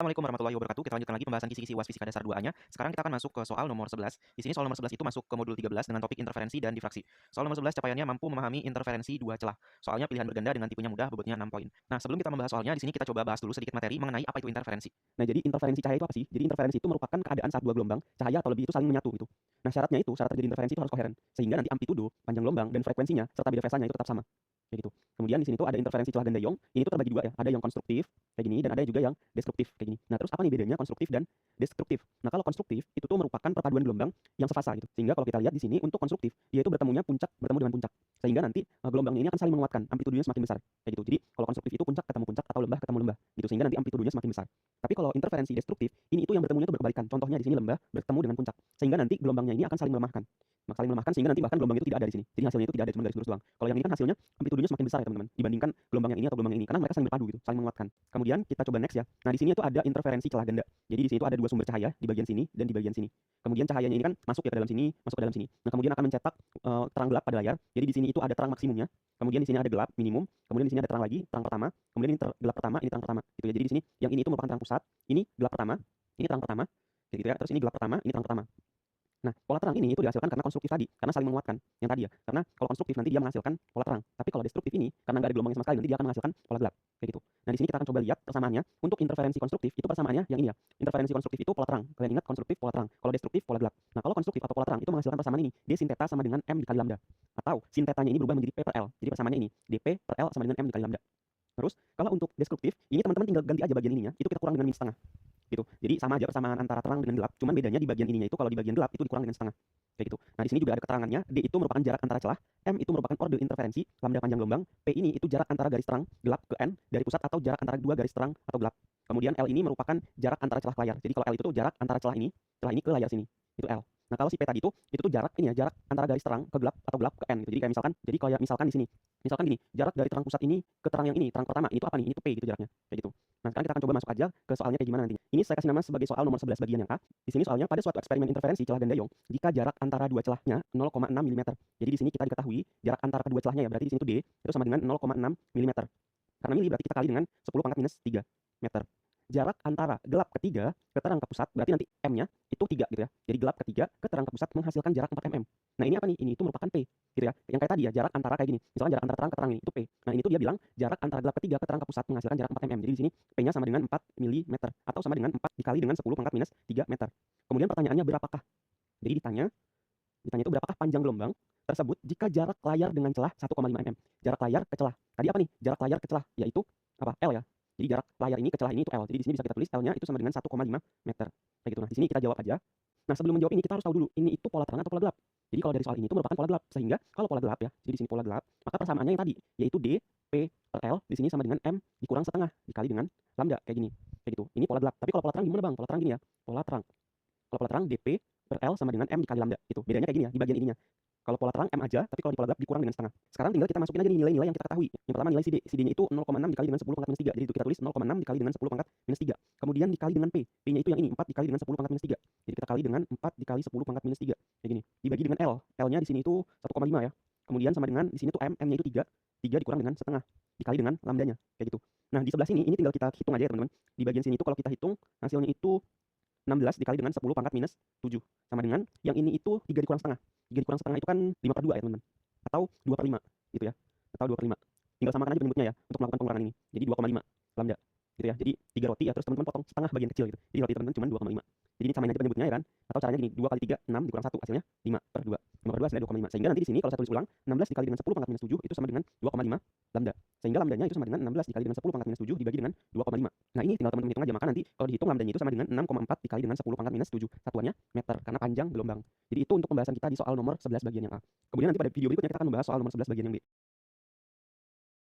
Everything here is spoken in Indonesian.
Assalamualaikum warahmatullahi wabarakatuh. Kita lanjutkan lagi pembahasan kisi-kisi UAS Fisika Dasar 2-nya. Sekarang kita akan masuk ke soal nomor 11. Di sini soal nomor 11 itu masuk ke modul 13 dengan topik interferensi dan difraksi. Soal nomor 11 capaiannya mampu memahami interferensi dua celah. Soalnya pilihan berganda dengan tipenya mudah, bobotnya 6 poin. Nah, sebelum kita membahas soalnya, di sini kita coba bahas dulu sedikit materi mengenai apa itu interferensi. Nah, jadi interferensi cahaya itu apa sih? Jadi interferensi itu merupakan keadaan saat dua gelombang cahaya atau lebih itu saling menyatu gitu. Nah, syarat terjadi interferensi itu harus koheren, sehingga nanti amplitudo, panjang gelombang, dan frekuensinya serta beda fasanya itu tetap sama. Kayak gitu. Kemudian di sini tuh ada interferensi celah ganda Young. Ini tuh terbagi dua ya. Ada yang konstruktif kayak gini dan ada juga yang destruktif kayak gini. Nah, terus apa nih bedanya konstruktif dan destruktif? Nah, kalau konstruktif itu tuh merupakan perpaduan gelombang yang sefasa gitu. Sehingga kalau kita lihat di sini untuk konstruktif, dia itu bertemu dengan puncak. Sehingga nanti gelombangnya ini akan saling menguatkan, amplitudenya semakin besar. Kayak gitu. Jadi, kalau konstruktif itu puncak ketemu puncak atau lembah ketemu lembah gitu. Sehingga nanti amplitudenya semakin besar. Tapi kalau interferensi destruktif, ini itu yang bertemunya itu berbalikan. Contohnya di sini lembah bertemu dengan puncak. Sehingga nanti gelombangnya ini akan saling melemahkan. Saling melemahkan sehingga nanti bahkan gelombang itu tidak ada di sini. Jadi hasilnya itu tidak ada, cuma garis lurus doang. Kalau yang ini kan hasilnya amplitudenya semakin besar ya teman-teman, dibandingkan gelombang yang ini atau gelombang yang ini karena mereka saling berpadu gitu, saling menguatkan. Kemudian kita coba next ya. Nah, di sini itu ada interferensi celah ganda. Jadi di sini itu ada dua sumber cahaya di bagian sini dan di bagian sini. Kemudian cahayanya ini kan masuk ya ke dalam sini, masuk ke dalam sini. Nah, kemudian akan mencetak terang gelap pada layar. Jadi di sini itu ada terang maksimumnya. Kemudian di sini ada gelap minimum. Kemudian di sini ada terang lagi, terang pertama. Kemudian ini gelap pertama, ini terang pertama. Gitu ya. Jadi di sini yang ini itu merupakan terang pusat, ini gelap pertama, ini terang pertama. Gitu ya. Terus ini gelap pertama, ini terang pertama. Nah, pola terang ini itu dihasilkan karena konstruktif tadi, karena saling menguatkan yang tadi ya. Karena kalau konstruktif nanti dia menghasilkan pola terang, tapi kalau destruktif ini karena nggak ada gelombangnya sama sekali nanti dia akan menghasilkan pola gelap kayak gitu. Nah, di sini kita akan coba lihat persamaannya. Untuk interferensi konstruktif itu persamaannya yang ini ya. Interferensi konstruktif itu pola terang. Kalian ingat konstruktif pola terang. Kalau destruktif pola gelap. Nah, kalau konstruktif atau pola terang itu menghasilkan persamaan ini. D sin theta sama dengan M dikali lambda. Atau sin tetanya ini berubah menjadi P per L. Jadi persamaannya ini, dP per L sama dengan M dikali lambda. Terus, kalau untuk destruktif, ini teman-teman tinggal ganti aja bagian ininya, itu kita kurang dengan min setengah. Gitu. Jadi sama aja persamaan antara terang dengan gelap, cuman bedanya di bagian ininya itu kalau di bagian gelap itu dikurang dengan setengah. Kayak gitu. Nah, di sini juga ada keterangannya, D itu merupakan jarak antara celah, M itu merupakan orde interferensi, lambda panjang gelombang, P ini itu jarak antara garis terang gelap ke N dari pusat atau jarak antara dua garis terang atau gelap. Kemudian L ini merupakan jarak antara celah ke layar. Jadi kalau L itu tuh jarak antara celah ini ke layar sini. Itu L. Nah, kalau si P tadi itu tuh jarak ini ya, jarak antara garis terang ke gelap atau gelap ke N gitu. Jadi kayak misalkan di sini. Misalkan gini, jarak dari terang pusat ini ke terang yang ini, terang pertama, ini tuh apa nih? Ini tuh P gitu jaraknya. Kayak gitu. Nah, sekarang kita akan coba masuk aja ke soalnya kayak gimana nantinya. Ini saya kasih nama sebagai soal nomor 11 bagian yang A. Di sini soalnya pada suatu eksperimen interferensi celah ganda Young, jika jarak antara dua celahnya 0,6 mm. Jadi di sini kita diketahui jarak antara kedua celahnya ya, berarti di sini tuh D itu sama dengan 0,6 mm. Karena mili berarti kita kali dengan 10 pangkat minus 3 meter. Jarak antara gelap ketiga ke terang ke pusat berarti nanti M-nya itu 3 gitu ya. Jadi gelap ketiga ke terang ke pusat menghasilkan jarak 4 mm. Nah, ini apa nih? Ini itu merupakan P gitu ya. Yang kayak tadi ya, jarak antara kayak gini. Misalkan jarak antara terang ke terang ini itu P. Nah, ini tuh dia bilang jarak antara gelap ketiga ke terang ke pusat menghasilkan jarak 4 mm. Jadi di sini P-nya sama dengan 4 mm atau sama dengan 4 dikali dengan 10 pangkat minus 3 meter. Kemudian pertanyaannya berapakah? Jadi ditanya itu berapakah panjang gelombang tersebut jika jarak layar dengan celah 1,5 mm. Jarak layar ke celah. Tadi apa nih? Jarak layar ke celah yaitu apa? L ya. Jadi jarak layar ini ke celah ini itu L. Jadi di sini bisa kita tulis L-nya itu sama dengan 1,5 meter. Kayak gitu. Nah, di sini kita jawab aja. Nah, sebelum menjawab ini kita harus tahu dulu ini itu pola terang atau pola gelap. Jadi kalau dari soal ini itu merupakan pola gelap. Sehingga kalau pola gelap ya, jadi di sini pola gelap, maka persamaannya yang tadi yaitu D P per L di sini sama dengan M dikurang setengah dikali dengan lambda kayak gini. Kayak gitu. Ini pola gelap. Tapi kalau pola terang gimana, Bang? Pola terang gini ya. Pola terang. Kalau pola terang DP per L sama dengan M dikali lambda gitu. Bedanya kayak gini ya di bagian ininya. Kalau pola terang M aja, tapi kalau di pola gelap dikurang dengan setengah. Sekarang tinggal kita masukin aja nih nilai-nilai yang kita ketahui. Yang pertama nilai CD. CD-nya itu 0,6 dikali dengan 10 pangkat minus 3. Jadi itu kita tulis 0,6 dikali dengan 10 pangkat minus 3. Kemudian dikali dengan P. P-nya itu yang ini 4 dikali dengan 10 pangkat minus 3. Jadi kita kali dengan 4 dikali 10 pangkat minus 3. Kayak gini. Dibagi dengan L. L-nya di sini itu 1,5 ya. Kemudian sama dengan di sini tuh M. M-nya itu 3. 3 dikurang dengan setengah. Dikali dengan lambdanya. Kayak gitu. Nah, di sebelah sini ini tinggal kita hitung aja ya, teman-teman. Di bagian sini itu kalau kita hitung hasilnya itu 16 dikali dengan 10 pangkat minus 7. Sama dengan yang ini itu 3 dikurang setengah. 3 dikurang setengah itu kan 5 per 2 ya teman-teman. Atau 2 per 5 gitu ya. Atau 2 per 5. Tinggal samakan aja penyebutnya ya untuk melakukan pengurangan ini. Jadi 2,5 lambda gitu ya. Jadi 3 roti ya, terus teman-teman potong setengah bagian kecil gitu. Jadi roti teman-teman cuma 2,5. Jadi ini samain aja penyebutnya ya kan. Atau caranya gini, 2 kali 3 6 dikurang 1 hasilnya 5 per 2. 5 per 2 hasilnya 2,5. Sehingga nanti di sini kalau saya tulis ulang 16 dikali dengan 10 pangkat minus 7 itu sama dengan 2,5 lambda. Sehingga lambdanya itu sama dengan 16 dikali dengan 10 pangkat minus 7 dibagi dengan 2,5. Nah, ini tinggal teman-teman hitung aja, maka nanti kalau dihitung lambdanya itu sama dengan 6,4 dikali dengan 10 pangkat minus 7. Satuannya meter karena panjang gelombang. Jadi itu untuk pembahasan kita di soal nomor 11 bagian yang A. Kemudian nanti pada video berikutnya kita akan membahas soal nomor 11 bagian yang B.